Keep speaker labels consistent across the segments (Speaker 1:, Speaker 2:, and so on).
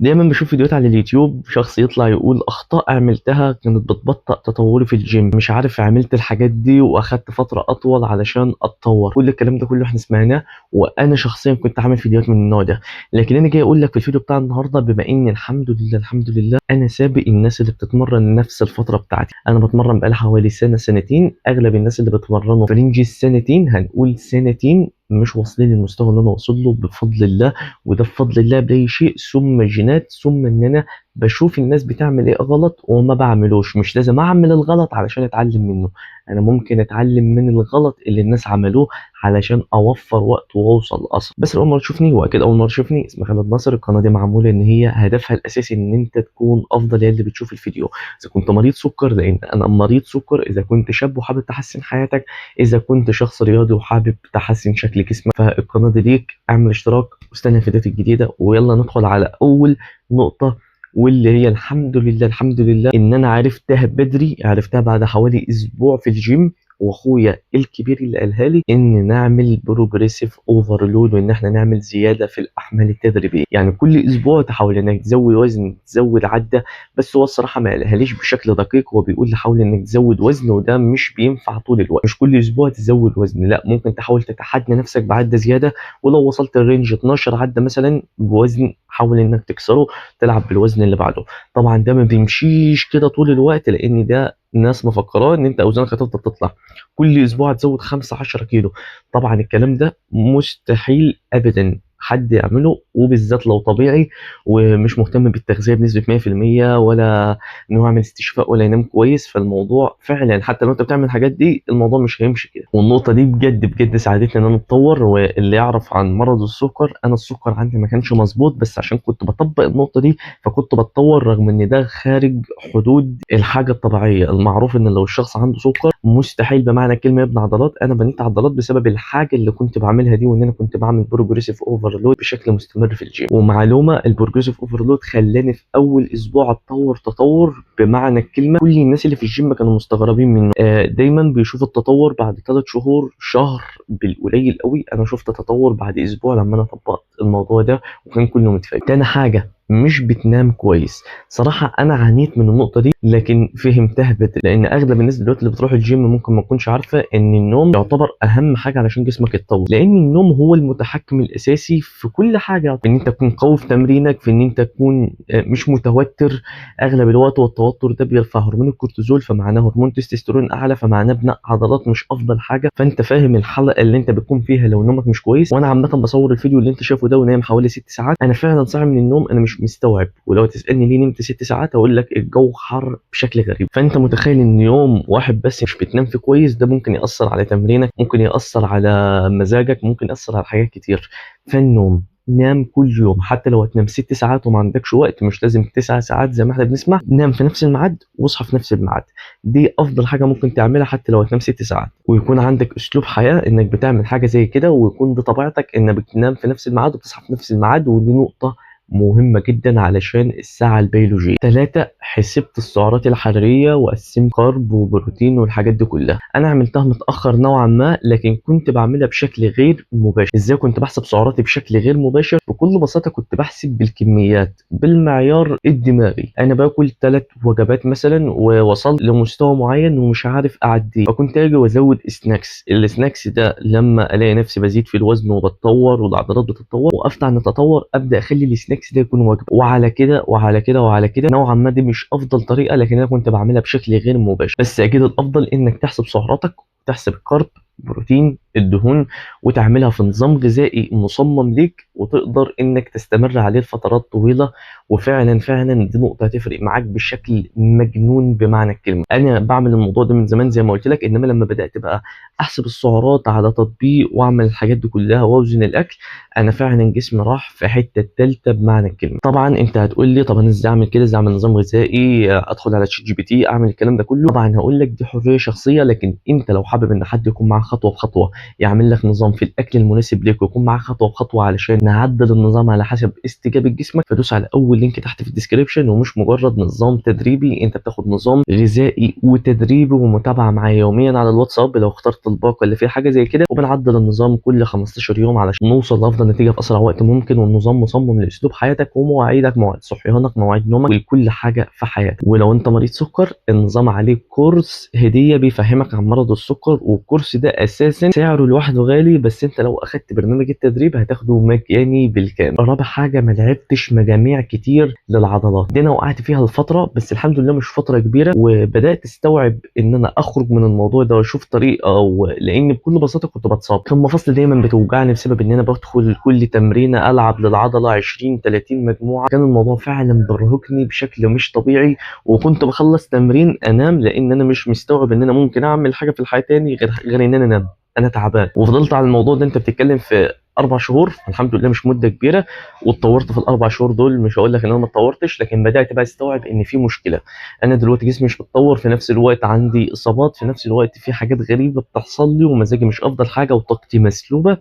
Speaker 1: دايما بشوف فيديوهات على اليوتيوب شخص يطلع يقول اخطاء عملتها كانت بتبطئ تطوري في الجيم، مش عارف عملت الحاجات دي واخدت فتره اطول علشان اتطور. كل الكلام ده كله احنا سمعناه، وانا شخصيا كنت عامل فيديوهات من النوع ده. لكن انا جاي اقول لك في الفيديو بتاع النهارده، بما ان الحمد لله الحمد لله انا سابق الناس اللي بتتمرن نفس الفتره بتاعتي. انا بتمرن بقالي حوالي سنه سنتين، اغلب الناس اللي بتمرنوا في رينج السنتين، هنقول سنتين، مش واصلين للمستوى اللي انا واصل له بفضل الله. وده بفضل الله باي شيء، ثم جينات، ثم ان انا بشوف الناس بتعمل ايه غلط وما بعملوش. مش لازم اعمل الغلط علشان اتعلم منه، انا ممكن اتعلم من الغلط اللي الناس عملوه علشان اوفر وقت واوصل اسرع. بس اول مره تشوفني، واكيد اول مره تشوفني، اسمي خالد ناصر. القناه دي معموله ان هي هدفها الاساسي ان انت تكون افضل يا اللي بتشوف الفيديو. اذا كنت مريض سكر، لان انا مريض سكر، اذا كنت شاب وحابب تحسن حياتك، اذا كنت شخص رياضي وحابب تحسن شكل جسمك، فالقناه دي ليك. اعمل اشتراك واستنى الفيديوهات الجديده. ويلا ندخل على اول نقطه، واللي هي الحمد لله الحمد لله ان انا عرفتها بدري، عرفتها بعد حوالي اسبوع في الجيم. واخويا الكبير اللي قالها لي ان نعمل بروجريسيف اوفرلود، وان احنا نعمل زياده في الاحمال التدريبيه. يعني كل اسبوع تحاول انك تزود وزن، تزود عده. بس هو الصراحه ما قالهاليش بشكل دقيق، هو بيقول لي حاول انك تزود وزن، وده مش بينفع طول الوقت. مش كل اسبوع تزود وزن، لا، ممكن تحاول تتحدى نفسك بعده زياده. ولو وصلت الرينج 12 عده مثلا بوزن، حاول انك تكسره، تلعب بالوزن اللي بعده. طبعا ده ما بيمشيش كده طول الوقت، لان ده ناس مفكراه ان انت اوزانك هتفضل تطلع كل اسبوع تزود 15 كيلو. طبعا الكلام ده مستحيل ابدا حد يعمله، وبالذات لو طبيعي ومش مهتم بالتغذيه بنسبه 100%، ولا انه يعمل استشفاء ولا ينام كويس. فالموضوع فعلا حتى لو انت بتعمل الحاجات دي الموضوع مش هيمشي كده. والنقطه دي بجد بجد ساعدتني ان انا اتطور. واللي يعرف عن مرض السكر، انا السكر عندي ما كانش مظبوط، بس عشان كنت بطبق النقطه دي فكنت بتطور، رغم ان ده خارج حدود الحاجه الطبيعيه. المعروف ان لو الشخص عنده سكر مستحيل بمعنى الكلمه يبني عضلات. انا بنيت عضلات بسبب الحاجه اللي كنت بعملها دي، وان انا كنت بعمل بروجريسيف اوفرلود بشكل مستمر في الجيم. ومعلومه، البروجريسيف اوفرلود خلاني في اول اسبوع اتطور تطور بمعنى الكلمه. كل الناس اللي في الجيم كانوا مستغربين منه. دايما بيشوف التطور بعد 3 شهور، شهر بالقليل قوي. انا شفت تطور بعد اسبوع لما انا طبقت الموضوع ده، وكان كله متفاجئ. تاني حاجه، مش بتنام كويس. صراحة أنا عانيت من النقطة دي، لكن فهمتها بدري. لأن أغلب الناس دلوقتي اللي بتروح الجيم ممكن ما تكونش عارفة إن النوم يعتبر أهم حاجة علشان جسمك يتطور. لأن النوم هو المتحكم الأساسي في كل حاجة، في إن أنت تكون قوي في تمرينك، في إن أنت تكون مش متوتر أغلب الوقت. والتوتر ده بيرفع هرمون الكورتيزول، فمعناه هرمون تستوستيرون أعلى، فمعناه بناء عضلات مش أفضل حاجة. فأنت فاهم الحلقة اللي أنت بتكون فيها لو نومك مش كويس. وأنا عامة بصور الفيديو اللي أنت شايفه ده ونايم حوالي 6 ساعات. أنا فعلا صاحي من النوم أنا مش مستوعب. ولو تسالني ليه نمت 6 ساعات، اقول لك الجو حر بشكل غريب. فانت متخيل ان يوم واحد بس مش بتنام فيه كويس، ده ممكن ياثر على تمرينك، ممكن ياثر على مزاجك، ممكن ياثر على حاجات كتير. فالنوم، نام كل يوم. حتى لو هتنام 6 ساعات وما عندكش وقت، مش لازم 9 ساعات زي ما احنا بنسمع. نام في نفس الميعاد واصحى في نفس الميعاد. دي افضل حاجه ممكن تعملها حتى لو هتنام 6 ساعات. ويكون عندك اسلوب حياه انك بتعمل حاجه زي كده، ويكون بطبيعتك انك بتنام في نفس الميعاد وبتصحى في نفس الميعاد. ودي نقطه مهمة جدا علشان الساعة البيولوجية. 3، حسبت السعرات الحرارية وقسمت كارب وبروتين والحاجات دي كلها. أنا عملتها متأخر نوعا ما، لكن كنت بعملها بشكل غير مباشر. إزاي كنت بحسب سعراتي بشكل غير مباشر؟ بكل بساطة كنت بحسب بالكميات، بالمعيار الدماغي. أنا باكل 3 وجبات مثلا ووصلت لمستوى معين ومش عارف أعديه، فكنت أجي وأزود سناكس. السناكس ده لما ألاقي نفسي بزيد في الوزن وبتطور والعضلات بتتطور، وقفت عن التطور، أبدأ أخلي السناكس ده يكون وجبه. وعلى كده وعلى كده وعلى كده. نوعا ما دي مش افضل طريقه، لكن انا كنت بعملها بشكل غير مباشر. بس اكيد الافضل انك تحسب سعراتك، تحسب الكارب، بروتين، الدهون، وتعملها في نظام غذائي مصمم ليك، وتقدر انك تستمر عليه لفترات طويله. وفعلا فعلا دي نقطه هتفرق معاك بشكل مجنون بمعنى الكلمه. انا بعمل الموضوع ده من زمان زي ما قلت لك، انما لما بدات بقى احسب السعرات على تطبيق واعمل الحاجات دي كلها واوزن الاكل، انا فعلا جسمي راح في حته التالتة بمعنى الكلمه. طبعا انت هتقول لي طب انا ازاي اعمل كده؟ ازاي اعمل نظام غذائي؟ ادخل على تشات جي بي تي اعمل الكلام ده كله؟ طبعا هقول لك دي حريه شخصيه، لكن انت لو حابب ان حد يكون معاك خطوه بخطوه، يعمل لك نظام في الاكل المناسب ليك، ويكون معاك خطوه بخطوه علشان نعدل النظام على حسب استجابه جسمك، فدوس على اول لينك تحت في الديسكربشن. ومش مجرد نظام تدريبي، انت بتاخد نظام غذائي وتدريبي ومتابعه معايا يوميا على الواتساب. لو اخترت الباقه اللي فيها حاجه زي كده، وبنعدل النظام كل 15 يوم علشان نوصل لافضل نتيجه في اسرع وقت ممكن. والنظام مصمم لاسلوب حياتك ومواعيدك، مواعيد صحيانك، مواعيد نومك، ولكل حاجه في حياتك. ولو انت مريض سكر، النظام عليه كورس هديه بيفهمك عن مرض السكر، والكورس ده اساسا سعره لوحده غالي، بس انت لو اخدت برنامج التدريب هتاخده مجاني بالكامل. رابع حاجه، ما لعبتش مجاميع كتير للعضلات دي، انا وقعت فيها الفتره بس الحمد لله مش فتره كبيره، وبدات استوعب ان انا اخرج من الموضوع ده واشوف طريقه، لان بكل بساطه كنت بتصاب، كان مفاصلي دايما بتوجعني بسبب ان انا بدخل كل تمرينه العب للعضله 20 30 مجموعه. كان الموضوع فعلا بيرهقني بشكل مش طبيعي، وكنت بخلص تمرين انام لان انا مش مستوعب ان انا ممكن اعمل حاجه في الحياه تاني غير ان انا انام. انا تعبان، وفضلت على الموضوع ده، انت بتتكلم في 4 شهور، الحمد لله مش مده كبيره، واتطورت في ال4 شهور دول. مش هقول لك ان انا ما اتطورتش، لكن بدات بقى استوعب ان في مشكله. انا دلوقتي جسمي مش متطور، في نفس الوقت عندي اصابات، في نفس الوقت في حاجات غريبه بتحصل لي، ومزاجي مش افضل حاجه، وطاقتي مسلوبه.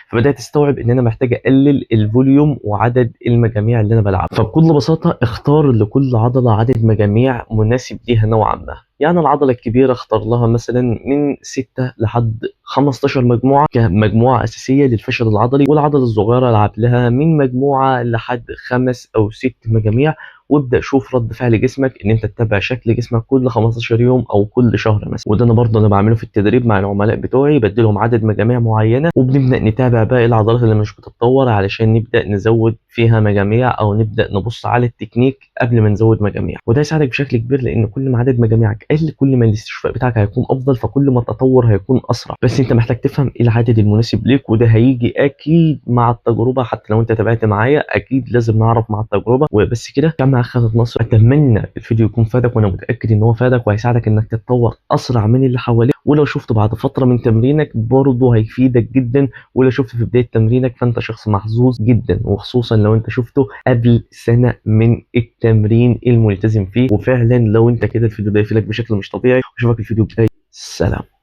Speaker 1: فبدات استوعب ان انا محتاج اقلل الفوليوم وعدد المجاميع اللي انا بلعبها. فبكل بساطه اختار لكل عضله عدد مجاميع مناسب ليها نوعا ما. يعني العضله الكبيره اختار لها مثلا من 6 لحد 15 مجموعه كمجموعه اساسيه للفشل العضلي، والعضله الصغيره العب لها من مجموعه لحد 5 او 6 مجاميع. وابدا شوف رد فعل جسمك، ان انت تتابع شكل جسمك كل 15 يوم او كل شهر مثلا. وده انا برضه بعمله في التدريب مع العملاء بتوعي، بديلهم عدد مجاميع معينه، وبنبدا نتابع باقي العضلات اللي مش بتتطور علشان نبدا نزود فيها مجاميع، او نبدا نبص على التكنيك قبل ما نزود مجاميع. وده يساعدك بشكل كبير، لان كل ما عدد مجاميعك قل كل ما الاستشفاء بتاعك هيكون افضل، فكل ما التطور هيكون اسرع. بس انت محتاج تفهم ايه العدد المناسب ليك، وده هيجي اكيد مع التجربه. حتى لو انت تابعت معايا اكيد لازم نعرف مع التجربه. وبس كده، كان معاك خالد نصر. اتمنى الفيديو يكون فادك، وانا متاكد ان هو فادك وهيساعدك انك تتطور اسرع من اللي حواليك. ولو شفته بعد فتره من تمرينك برضه هيفيدك جدا، ولو شفته في بدايه تمرينك فانت شخص محظوظ جدا، وخصوصا لو انت شفته قبل سنه من التمرين الملتزم فيه. وفعلا لو انت كده الفيديو ده يفيدك بشكل مش طبيعي. واشوفك الفيديو الجاي. سلام.